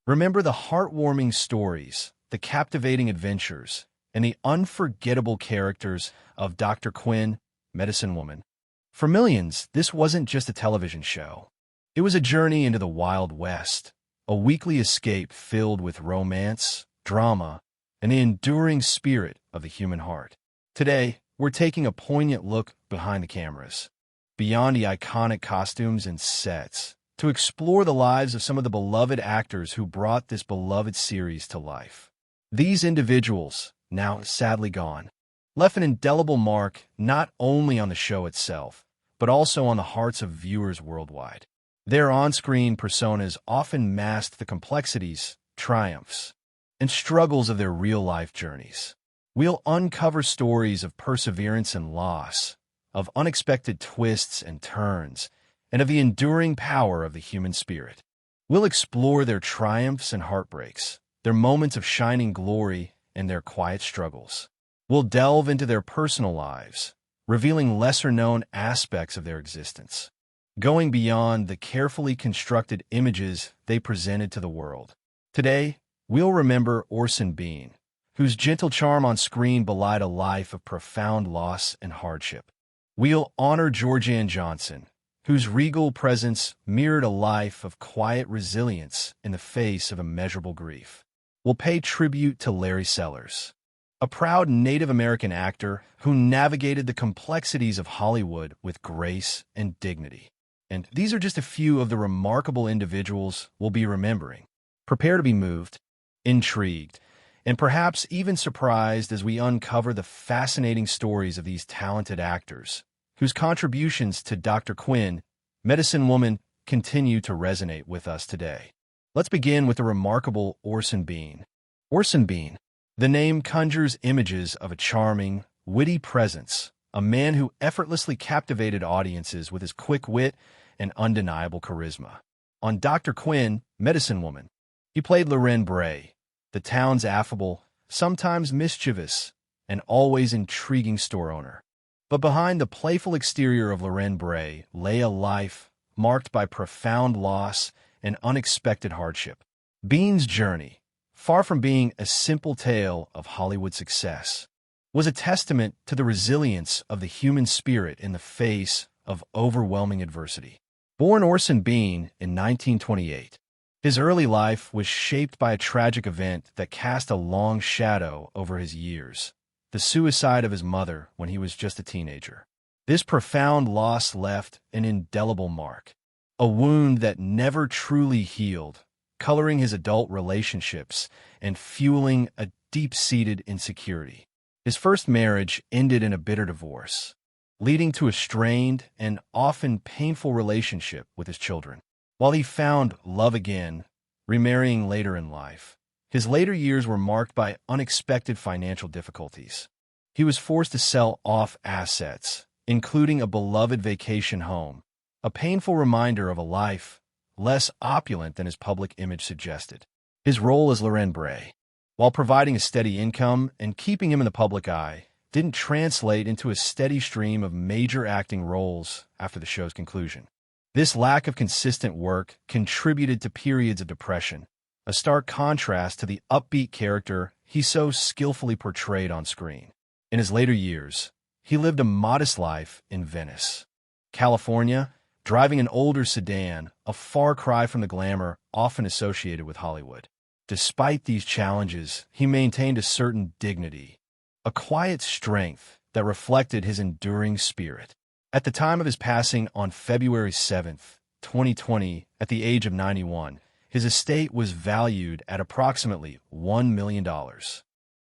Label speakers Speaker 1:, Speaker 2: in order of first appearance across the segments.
Speaker 1: Remember the heartwarming stories, the captivating adventures, and the unforgettable characters of Dr. Quinn, Medicine Woman. For millions, this wasn't just a television show. It was a journey into the Wild West, a weekly escape filled with romance, drama, and the enduring spirit of the human heart. Today, we're taking a poignant look behind the cameras, beyond the iconic costumes and sets, to explore the lives of some of the beloved actors who brought this beloved series to life. These individuals, now sadly gone, left an indelible mark not only on the show itself, but also on the hearts of viewers worldwide. Their on-screen personas often masked the complexities, triumphs, and struggles of their real-life journeys. We'll uncover stories of perseverance and loss, of unexpected twists and turns, and of the enduring power of the human spirit. We'll explore their triumphs and heartbreaks, their moments of shining glory, and their quiet struggles. We'll delve into their personal lives, revealing lesser-known aspects of their existence, going beyond the carefully constructed images they presented to the world. Today, we'll remember Orson Bean, whose gentle charm on screen belied a life of profound loss and hardship. We'll honor Georgianne Johnson, whose regal presence mirrored a life of quiet resilience in the face of immeasurable grief. We'll pay tribute to Larry Sellers, a proud Native American actor who navigated the complexities of Hollywood with grace and dignity. And these are just a few of the remarkable individuals we'll be remembering. Prepare to be moved, intrigued, and perhaps even surprised as we uncover the fascinating stories of these talented actors, whose contributions to Dr. Quinn, Medicine Woman, continue to resonate with us today. Let's begin with the remarkable Orson Bean. Orson Bean. The name conjures images of a charming, witty presence, a man who effortlessly captivated audiences with his quick wit and undeniable charisma. On Dr. Quinn, Medicine Woman, he played Loren Bray, the town's affable, sometimes mischievous, and always intriguing store owner. But behind the playful exterior of Loren Bray lay a life marked by profound loss and unexpected hardship. Bean's journey, far from being a simple tale of Hollywood success, was a testament to the resilience of the human spirit in the face of overwhelming adversity. Born Orson Bean in 1928, his early life was shaped by a tragic event that cast a long shadow over his years: the suicide of his mother when he was just a teenager. This profound loss left an indelible mark, a wound that never truly healed, coloring his adult relationships and fueling a deep-seated insecurity. His first marriage ended in a bitter divorce, leading to a strained and often painful relationship with his children. While he found love again, remarrying later in life, his later years were marked by unexpected financial difficulties. He was forced to sell off assets, including a beloved vacation home, a painful reminder of a life less opulent than his public image suggested. His role as Loren Bray, while providing a steady income and keeping him in the public eye, didn't translate into a steady stream of major acting roles after the show's conclusion. This lack of consistent work contributed to periods of depression, a stark contrast to the upbeat character he so skillfully portrayed on screen. In his later years, he lived a modest life in Venice, California, driving an older sedan, a far cry from the glamour often associated with Hollywood. Despite these challenges, he maintained a certain dignity, a quiet strength that reflected his enduring spirit. At the time of his passing on February 7th, 2020, at the age of 91, his estate was valued at approximately $1 million,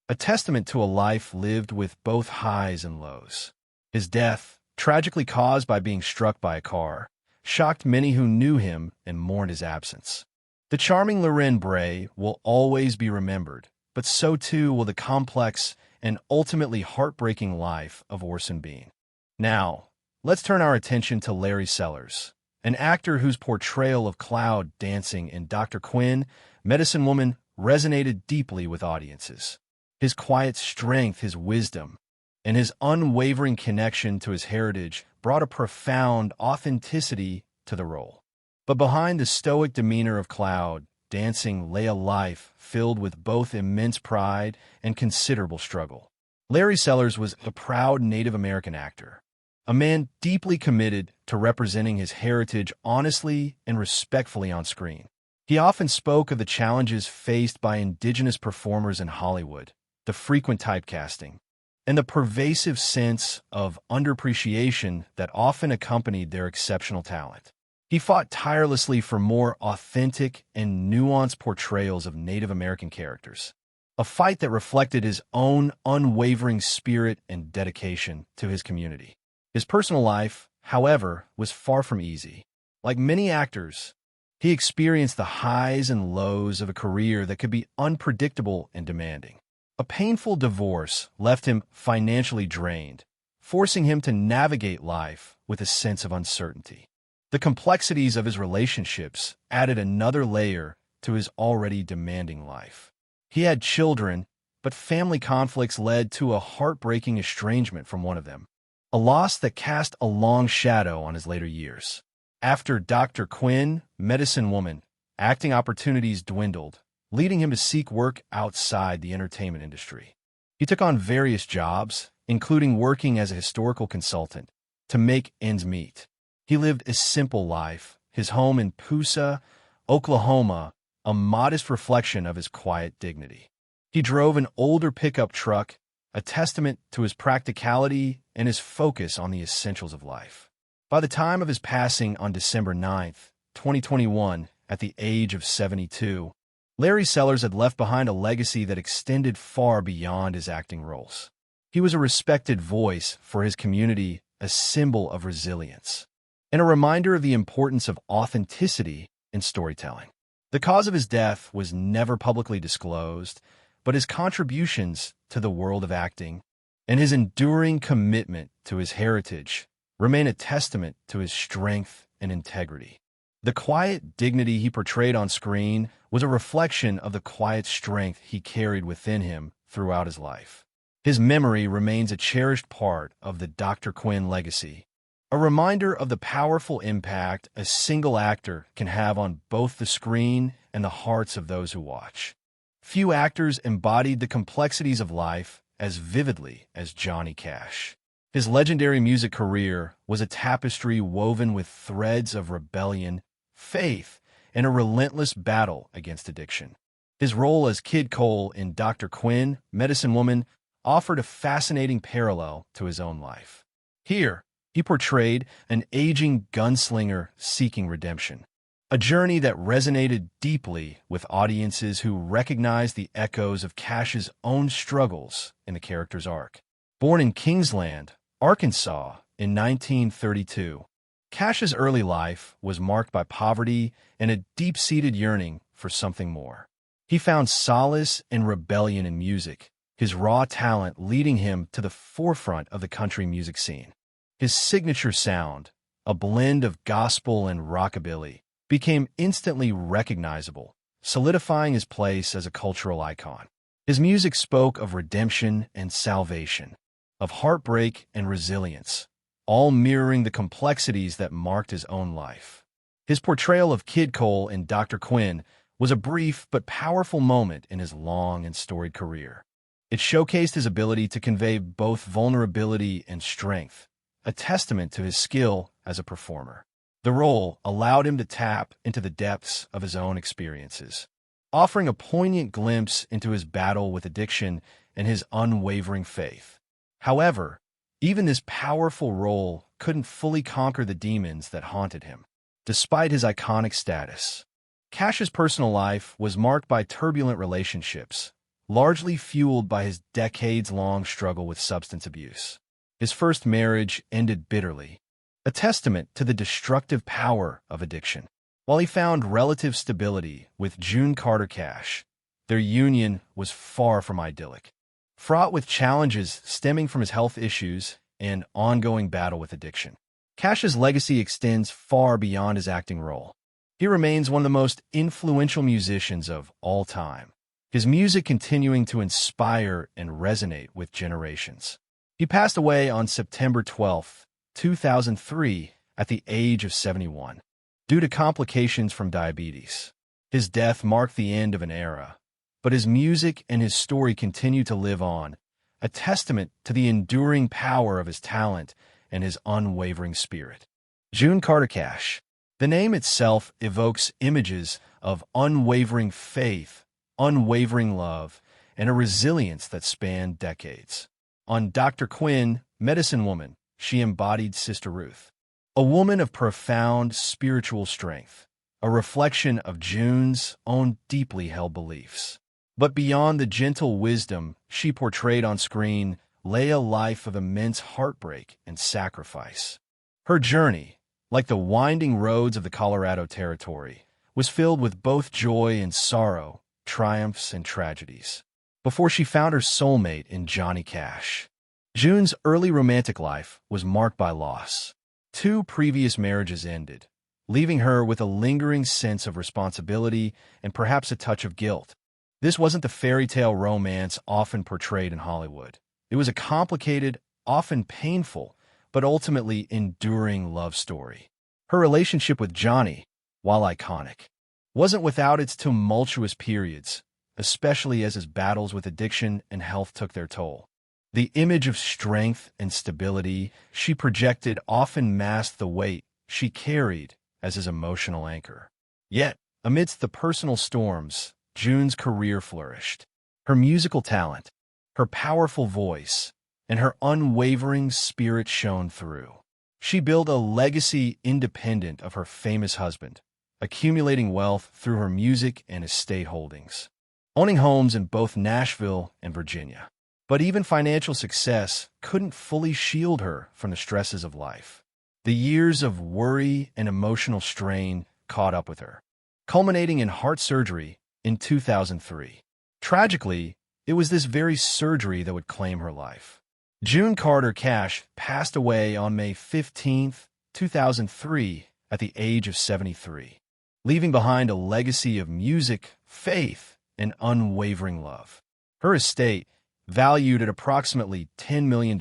Speaker 1: a testament to a life lived with both highs and lows. His death, tragically caused by being struck by a car, shocked many who knew him and mourned his absence. The charming Loren Bray will always be remembered, but so too will the complex and ultimately heartbreaking life of Orson Bean. Now, let's turn our attention to Larry Sellers, an actor whose portrayal of Cloud dancing in Dr. Quinn, Medicine Woman, resonated deeply with audiences. His quiet strength, his wisdom, and his unwavering connection to his heritage brought a profound authenticity to the role. But behind the stoic demeanor of Cloud, dancing lay a life filled with both immense pride and considerable struggle. Larry Sellers was a proud Native American actor, a man deeply committed to representing his heritage honestly and respectfully on screen. He often spoke of the challenges faced by indigenous performers in Hollywood, the frequent typecasting, and the pervasive sense of underappreciation that often accompanied their exceptional talent. He fought tirelessly for more authentic and nuanced portrayals of Native American characters, a fight that reflected his own unwavering spirit and dedication to his community. His personal life, however, was far from easy. Like many actors, he experienced the highs and lows of a career that could be unpredictable and demanding. A painful divorce left him financially drained, forcing him to navigate life with a sense of uncertainty. The complexities of his relationships added another layer to his already demanding life. He had children, but family conflicts led to a heartbreaking estrangement from one of them, a loss that cast a long shadow on his later years. After Dr. Quinn, Medicine Woman, acting opportunities dwindled, leading him to seek work outside the entertainment industry. He took on various jobs, including working as a historical consultant, to make ends meet. He lived a simple life, his home in Pusa, Oklahoma, a modest reflection of his quiet dignity. He drove an older pickup truck, a testament to his practicality and his focus on the essentials of life. By the time of his passing on December 9, 2021, at the age of 72, Larry Sellers had left behind a legacy that extended far beyond his acting roles. He was a respected voice for his community, a symbol of resilience, and a reminder of the importance of authenticity in storytelling. The cause of his death was never publicly disclosed, but his contributions to the world of acting and his enduring commitment to his heritage remain a testament to his strength and integrity. The quiet dignity he portrayed on screen was a reflection of the quiet strength he carried within him throughout his life. His memory remains a cherished part of the Dr. Quinn legacy, a reminder of the powerful impact a single actor can have on both the screen and the hearts of those who watch. Few actors embodied the complexities of life as vividly as Johnny Cash. His legendary music career was a tapestry woven with threads of rebellion, faith, and a relentless battle against addiction. His role as Kid Cole in Dr. Quinn, Medicine Woman, offered a fascinating parallel to his own life. Here, he portrayed an aging gunslinger seeking redemption, a journey that resonated deeply with audiences who recognized the echoes of Cash's own struggles in the character's arc. Born in Kingsland, Arkansas, in 1932, Cash's early life was marked by poverty and a deep-seated yearning for something more. He found solace and rebellion in music, his raw talent leading him to the forefront of the country music scene. His signature sound, a blend of gospel and rockabilly, became instantly recognizable, solidifying his place as a cultural icon. His music spoke of redemption and salvation, of heartbreak and resilience, all mirroring the complexities that marked his own life. His portrayal of Kid Cole in Dr. Quinn was a brief but powerful moment in his long and storied career. It showcased his ability to convey both vulnerability and strength, a testament to his skill as a performer. The role allowed him to tap into the depths of his own experiences, offering a poignant glimpse into his battle with addiction and his unwavering faith. However, even this powerful role couldn't fully conquer the demons that haunted him. Despite his iconic status, Cash's personal life was marked by turbulent relationships, largely fueled by his decades-long struggle with substance abuse. His first marriage ended bitterly, a testament to the destructive power of addiction. While he found relative stability with June Carter Cash, their union was far from idyllic, fraught with challenges stemming from his health issues and ongoing battle with addiction. Cash's legacy extends far beyond his acting role. He remains one of the most influential musicians of all time, his music continuing to inspire and resonate with generations. He passed away on September 12, 2003, at the age of 71, due to complications from diabetes. His death marked the end of an era, but his music and his story continue to live on, a testament to the enduring power of his talent and his unwavering spirit. June Carter Cash. The name itself evokes images of unwavering faith, unwavering love, and a resilience that spanned decades. On Dr. Quinn, Medicine Woman, she embodied Sister Ruth, a woman of profound spiritual strength, a reflection of June's own deeply held beliefs. But beyond the gentle wisdom she portrayed on screen lay a life of immense heartbreak and sacrifice. Her journey, like the winding roads of the Colorado Territory, was filled with both joy and sorrow, triumphs and tragedies, before she found her soulmate in Johnny Cash. June's early romantic life was marked by loss. 2 previous marriages ended, leaving her with a lingering sense of responsibility and perhaps a touch of guilt. This wasn't the fairy tale romance often portrayed in Hollywood. It was a complicated, often painful, but ultimately enduring love story. Her relationship with Johnny, while iconic, wasn't without its tumultuous periods, especially as his battles with addiction and health took their toll. The image of strength and stability she projected often masked the weight she carried as his emotional anchor. Yet, amidst the personal storms, June's career flourished. Her musical talent, her powerful voice, and her unwavering spirit shone through. She built a legacy independent of her famous husband, accumulating wealth through her music and estate holdings, owning homes in both Nashville and Virginia. But even financial success couldn't fully shield her from the stresses of life. The years of worry and emotional strain caught up with her, culminating in heart surgery in 2003. Tragically, it was this very surgery that would claim her life. June Carter Cash passed away on May 15, 2003, at the age of 73, leaving behind a legacy of music, faith, and unwavering love. Her estate, valued at approximately $10 million,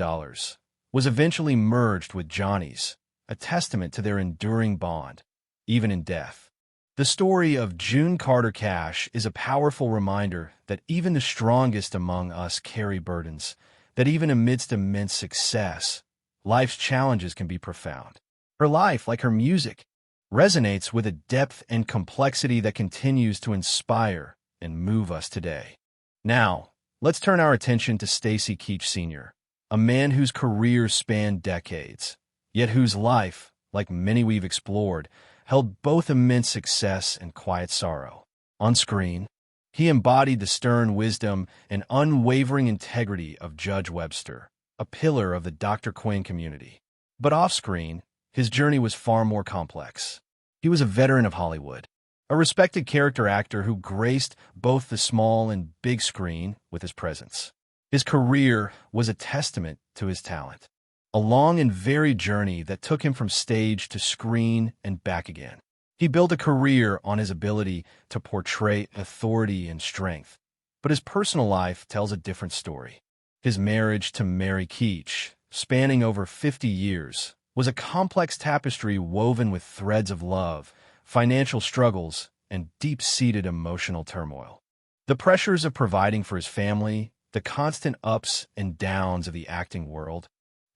Speaker 1: was eventually merged with Johnny's, a testament to their enduring bond, even in death. The story of June Carter Cash is a powerful reminder that even the strongest among us carry burdens, that even amidst immense success, life's challenges can be profound. Her life, like her music, resonates with a depth and complexity that continues to inspire and move us today. Now, let's turn our attention to Stacy Keech Sr., a man whose career spanned decades, yet whose life, like many we've explored, held both immense success and quiet sorrow. On screen, he embodied the stern wisdom and unwavering integrity of Judge Webster, a pillar of the Dr. Quinn community. But off-screen, his journey was far more complex. He was a veteran of Hollywood, a respected character actor who graced both the small and big screen with his presence. His career was a testament to his talent, a long and varied journey that took him from stage to screen and back again. He built a career on his ability to portray authority and strength, but his personal life tells a different story. His marriage to Mary Keech, spanning over 50 years, was a complex tapestry woven with threads of love, financial struggles, and deep-seated emotional turmoil. The pressures of providing for his family, the constant ups and downs of the acting world,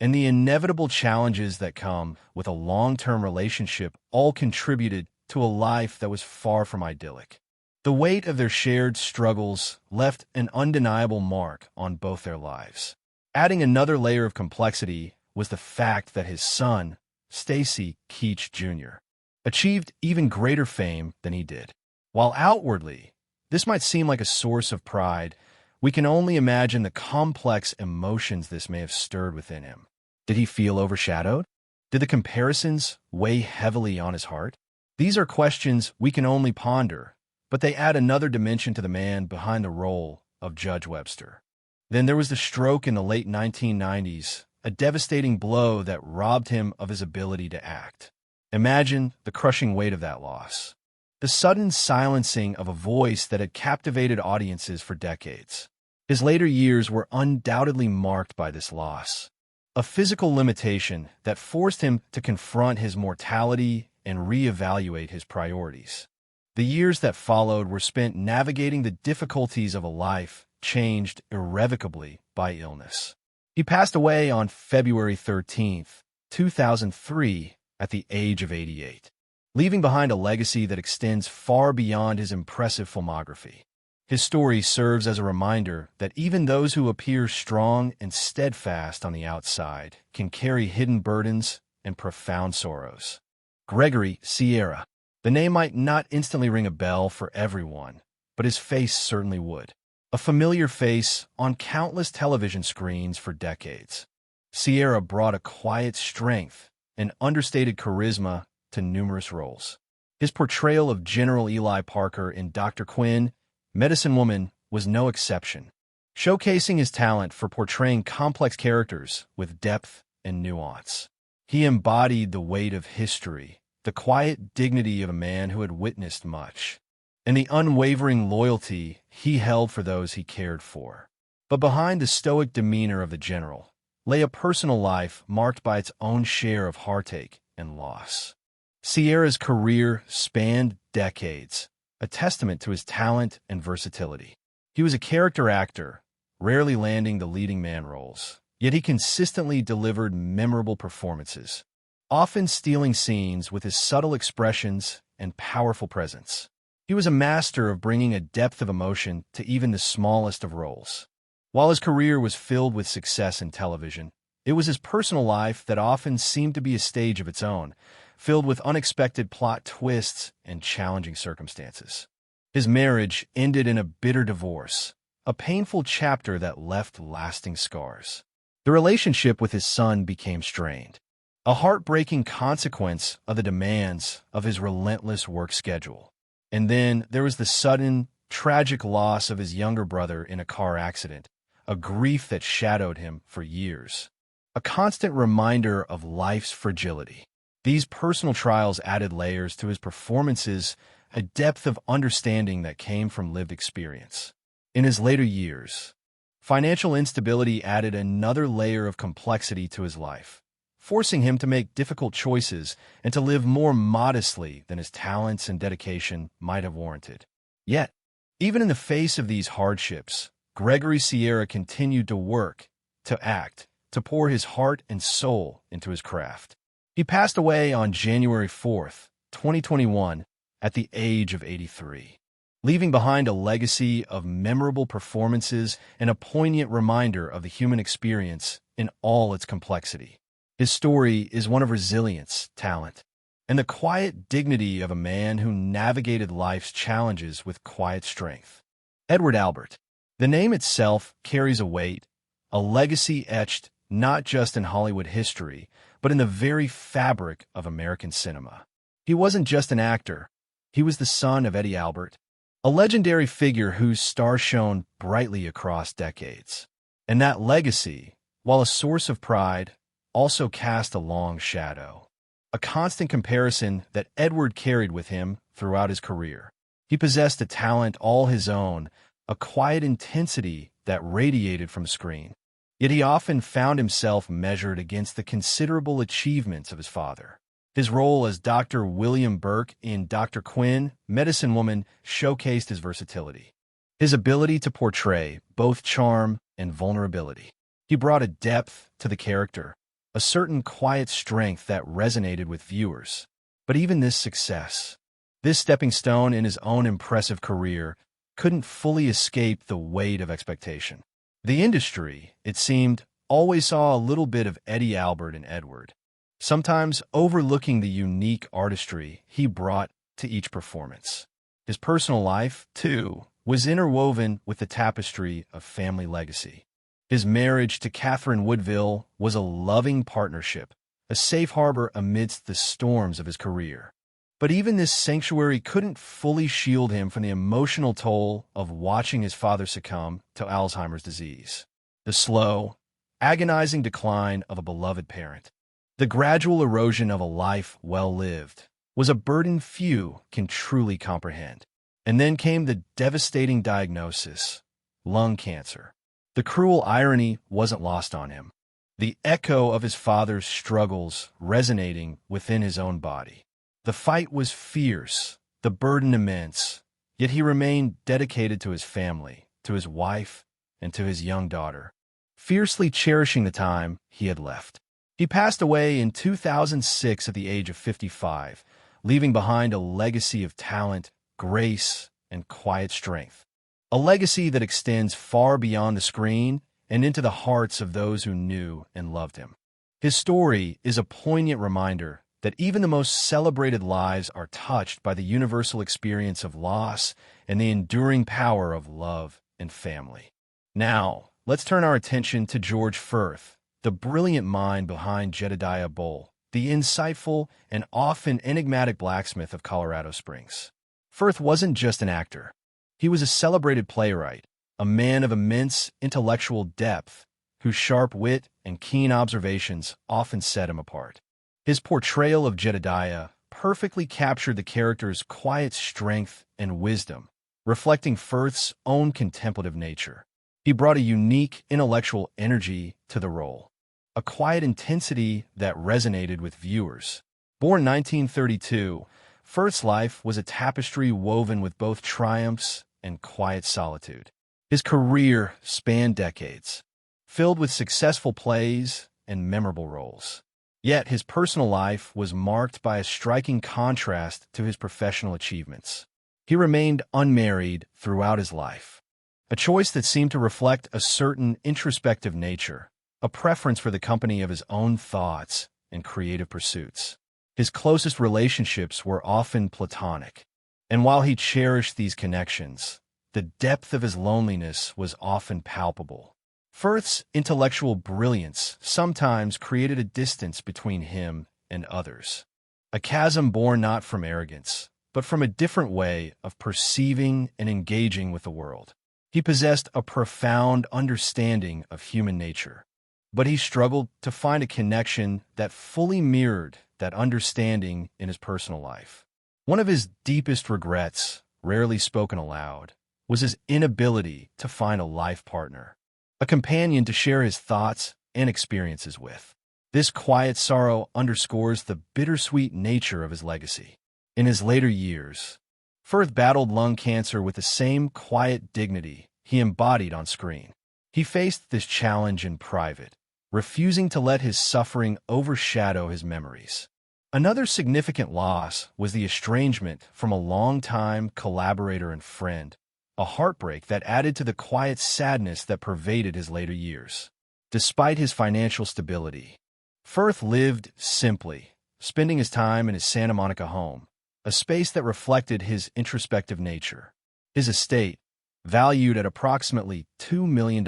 Speaker 1: and the inevitable challenges that come with a long-term relationship all contributed to a life that was far from idyllic. The weight of their shared struggles left an undeniable mark on both their lives. Adding another layer of complexity was the fact that his son, Stacy Keech Jr., achieved even greater fame than he did. While outwardly, this might seem like a source of pride, we can only imagine the complex emotions this may have stirred within him. Did he feel overshadowed? Did the comparisons weigh heavily on his heart? These are questions we can only ponder, but they add another dimension to the man behind the role of Judge Webster. Then there was the stroke in the late 1990s, a devastating blow that robbed him of his ability to act. Imagine the crushing weight of that loss. The sudden silencing of a voice that had captivated audiences for decades. His later years were undoubtedly marked by this loss, a physical limitation that forced him to confront his mortality and reevaluate his priorities. The years that followed were spent navigating the difficulties of a life changed irrevocably by illness. He passed away on February 13th, 2003, at the age of 88, leaving behind a legacy that extends far beyond his impressive filmography. His story serves as a reminder that even those who appear strong and steadfast on the outside can carry hidden burdens and profound sorrows. Gregory Sierra. The name might not instantly ring a bell for everyone, but his face certainly would. A familiar face on countless television screens for decades. Sierra brought a quiet strength and understated charisma to numerous roles. His portrayal of General Eli Parker in Dr. Quinn, Medicine Woman, was no exception, showcasing his talent for portraying complex characters with depth and nuance. He embodied the weight of history, the quiet dignity of a man who had witnessed much, and the unwavering loyalty he held for those he cared for. But behind the stoic demeanor of the general lay a personal life marked by its own share of heartache and loss. Sierra's career spanned decades, a testament to his talent and versatility. He was a character actor, rarely landing the leading man roles, yet he consistently delivered memorable performances, often stealing scenes with his subtle expressions and powerful presence. He was a master of bringing a depth of emotion to even the smallest of roles. While his career was filled with success in television, it was his personal life that often seemed to be a stage of its own, filled with unexpected plot twists and challenging circumstances. His marriage ended in a bitter divorce, a painful chapter that left lasting scars. The relationship with his son became strained, a heartbreaking consequence of the demands of his relentless work schedule. And then there was the sudden, tragic loss of his younger brother in a car accident, a grief that shadowed him for years, a constant reminder of life's fragility. These personal trials added layers to his performances, a depth of understanding that came from lived experience. In his later years, financial instability added another layer of complexity to his life, forcing him to make difficult choices and to live more modestly than his talents and dedication might have warranted. Yet, even in the face of these hardships, Gregory Sierra continued to work, to act, to pour his heart and soul into his craft. He passed away on January 4th, 2021, at the age of 83, leaving behind a legacy of memorable performances and a poignant reminder of the human experience in all its complexity. His story is one of resilience, talent, and the quiet dignity of a man who navigated life's challenges with quiet strength. Edward Albert. The name itself carries a weight, a legacy etched not just in Hollywood history, but in the very fabric of American cinema. He wasn't just an actor. He was the son of Eddie Albert, a legendary figure whose star shone brightly across decades. And that legacy, while a source of pride, also cast a long shadow, a constant comparison that Edward carried with him throughout his career. He possessed a talent all his own, a quiet intensity that radiated from screen. Yet he often found himself measured against the considerable achievements of his father. His role as Dr. William Burke in Dr. Quinn, Medicine Woman, showcased his versatility, his ability to portray both charm and vulnerability. He brought a depth to the character, a certain quiet strength that resonated with viewers. But even this success, this stepping stone in his own impressive career, couldn't fully escape the weight of expectation. The industry, it seemed, always saw a little bit of Eddie Albert in Edward, sometimes overlooking the unique artistry he brought to each performance. His personal life, too, was interwoven with the tapestry of family legacy. His marriage to Catherine Woodville was a loving partnership, a safe harbor amidst the storms of his career. But even this sanctuary couldn't fully shield him from the emotional toll of watching his father succumb to Alzheimer's disease. The slow, agonizing decline of a beloved parent, the gradual erosion of a life well lived, was a burden few can truly comprehend. And then came the devastating diagnosis: lung cancer. The cruel irony wasn't lost on him, the echo of his father's struggles resonating within his own body. The fight was fierce, the burden immense, yet he remained dedicated to his family, to his wife, and to his young daughter, fiercely cherishing the time he had left. He passed away in 2006 at the age of 55, leaving behind a legacy of talent, grace, and quiet strength. A legacy that extends far beyond the screen and into the hearts of those who knew and loved him. His story is a poignant reminder that even the most celebrated lives are touched by the universal experience of loss and the enduring power of love and family. Now, let's turn our attention to George Furth, the brilliant mind behind Jedediah Bull, the insightful and often enigmatic blacksmith of Colorado Springs. Furth wasn't just an actor. He was a celebrated playwright, a man of immense intellectual depth, whose sharp wit and keen observations often set him apart. His portrayal of Jedediah perfectly captured the character's quiet strength and wisdom, reflecting Furth's own contemplative nature. He brought a unique intellectual energy to the role, a quiet intensity that resonated with viewers. Born 1932, Furth's life was a tapestry woven with both triumphs and quiet solitude. His career spanned decades, filled with successful plays and memorable roles. Yet his personal life was marked by a striking contrast to his professional achievements. He remained unmarried throughout his life, a choice that seemed to reflect a certain introspective nature, a preference for the company of his own thoughts and creative pursuits. His closest relationships were often platonic, and while he cherished these connections, the depth of his loneliness was often palpable. Furth's intellectual brilliance sometimes created a distance between him and others, a chasm born not from arrogance, but from a different way of perceiving and engaging with the world. He possessed a profound understanding of human nature, but he struggled to find a connection that fully mirrored that understanding in his personal life. One of his deepest regrets, rarely spoken aloud, was his inability to find a life partner, a companion to share his thoughts and experiences with. This quiet sorrow underscores the bittersweet nature of his legacy. In his later years, Furth battled lung cancer with the same quiet dignity he embodied on screen. He faced this challenge in private, refusing to let his suffering overshadow his memories. Another significant loss was the estrangement from a longtime collaborator and friend, a heartbreak that added to the quiet sadness that pervaded his later years. Despite his financial stability, Furth lived simply, spending his time in his Santa Monica home, a space that reflected his introspective nature. His estate, valued at approximately $2 million,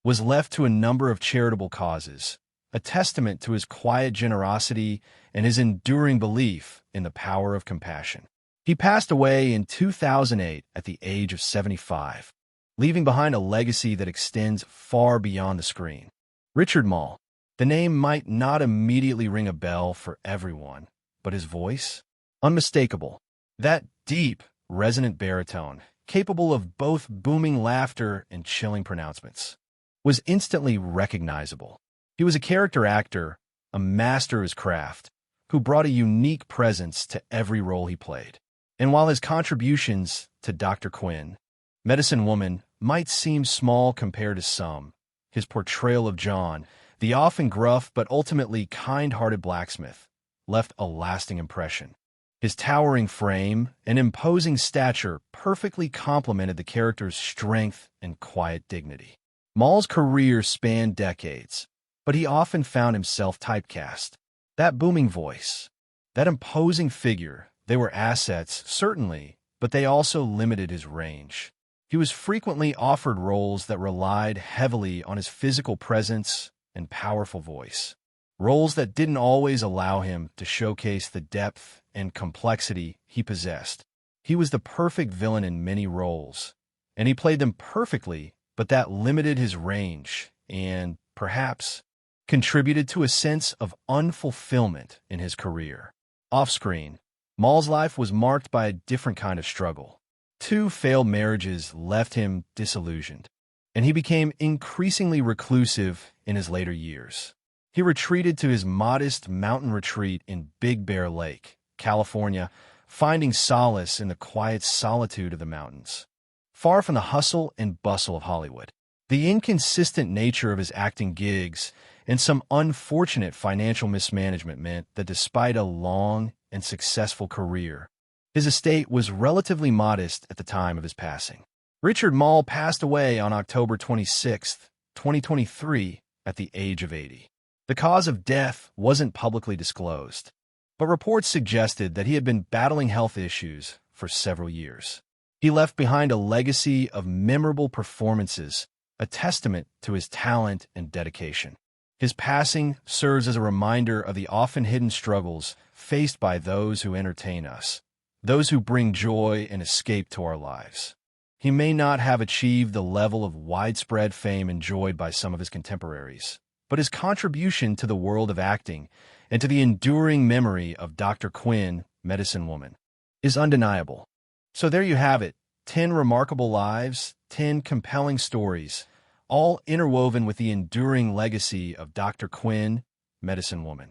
Speaker 1: was left to a number of charitable causes, a testament to his quiet generosity and his enduring belief in the power of compassion. He passed away in 2008 at the age of 75, leaving behind a legacy that extends far beyond the screen. Richard Maul. The name might not immediately ring a bell for everyone, but his voice? Unmistakable. That deep, resonant baritone, capable of both booming laughter and chilling pronouncements, was instantly recognizable. He was a character actor, a master of his craft, who brought a unique presence to every role he played. And while his contributions to Dr. Quinn, Medicine Woman, might seem small compared to some, his portrayal of John, the often gruff but ultimately kind-hearted blacksmith, left a lasting impression. His towering frame and imposing stature perfectly complemented the character's strength and quiet dignity. Maul's career spanned decades, but he often found himself typecast. That booming voice, that imposing figure, they were assets, certainly, but they also limited his range. He was frequently offered roles that relied heavily on his physical presence and powerful voice, roles that didn't always allow him to showcase the depth and complexity he possessed. He was the perfect villain in many roles, and he played them perfectly, but that limited his range and, perhaps, contributed to a sense of unfulfillment in his career. Off-screen, Maul's life was marked by a different kind of struggle. 2 failed marriages left him disillusioned, and he became increasingly reclusive in his later years. He retreated to his modest mountain retreat in Big Bear Lake, California, finding solace in the quiet solitude of the mountains. Far from the hustle and bustle of Hollywood, the inconsistent nature of his acting gigs and some unfortunate financial mismanagement meant that despite a long and successful career, his estate was relatively modest at the time of his passing. Richard Maul passed away on October 26, 2023, at the age of 80. The cause of death wasn't publicly disclosed, but reports suggested that he had been battling health issues for several years. He left behind a legacy of memorable performances, a testament to his talent and dedication. His passing serves as a reminder of the often hidden struggles faced by those who entertain us, those who bring joy and escape to our lives. He may not have achieved the level of widespread fame enjoyed by some of his contemporaries, but his contribution to the world of acting and to the enduring memory of Dr. Quinn, Medicine Woman, is undeniable. So there you have it, 10 remarkable lives, 10 compelling stories, all interwoven with the enduring legacy of Dr. Quinn, Medicine Woman.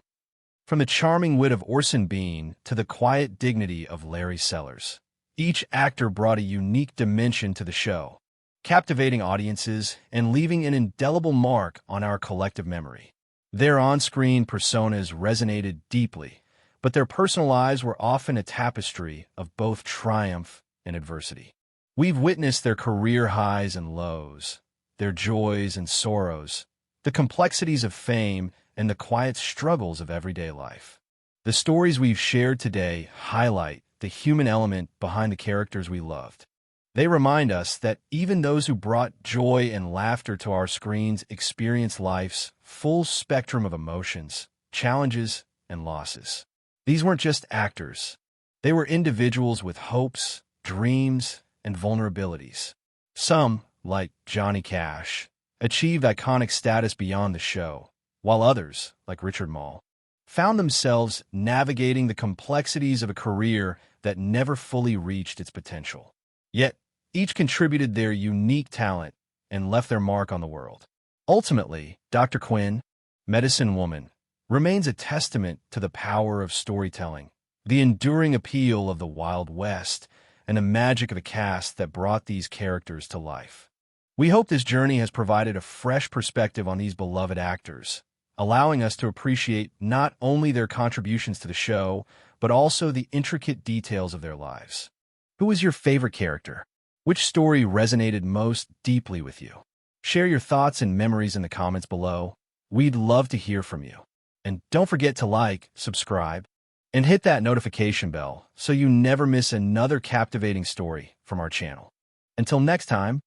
Speaker 1: From the charming wit of Orson Bean to the quiet dignity of Larry Sellers, each actor brought a unique dimension to the show, captivating audiences and leaving an indelible mark on our collective memory. Their on-screen personas resonated deeply, but their personal lives were often a tapestry of both triumph and adversity. We've witnessed their career highs and lows, their joys and sorrows, the complexities of fame, and the quiet struggles of everyday life. The stories we've shared today highlight the human element behind the characters we loved. They remind us that even those who brought joy and laughter to our screens experienced life's full spectrum of emotions, challenges, and losses. These weren't just actors. They were individuals with hopes, dreams, and vulnerabilities. Some, like Johnny Cash, achieved iconic status beyond the show, while others, like Richard Maul, found themselves navigating the complexities of a career that never fully reached its potential. Yet, each contributed their unique talent and left their mark on the world. Ultimately, Dr. Quinn, Medicine Woman, remains a testament to the power of storytelling, the enduring appeal of the Wild West, and the magic of a cast that brought these characters to life. We hope this journey has provided a fresh perspective on these beloved actors, allowing us to appreciate not only their contributions to the show, but also the intricate details of their lives. Who was your favorite character? Which story resonated most deeply with you? Share your thoughts and memories in the comments below. We'd love to hear from you. And don't forget to like, subscribe, and hit that notification bell so you never miss another captivating story from our channel. Until next time,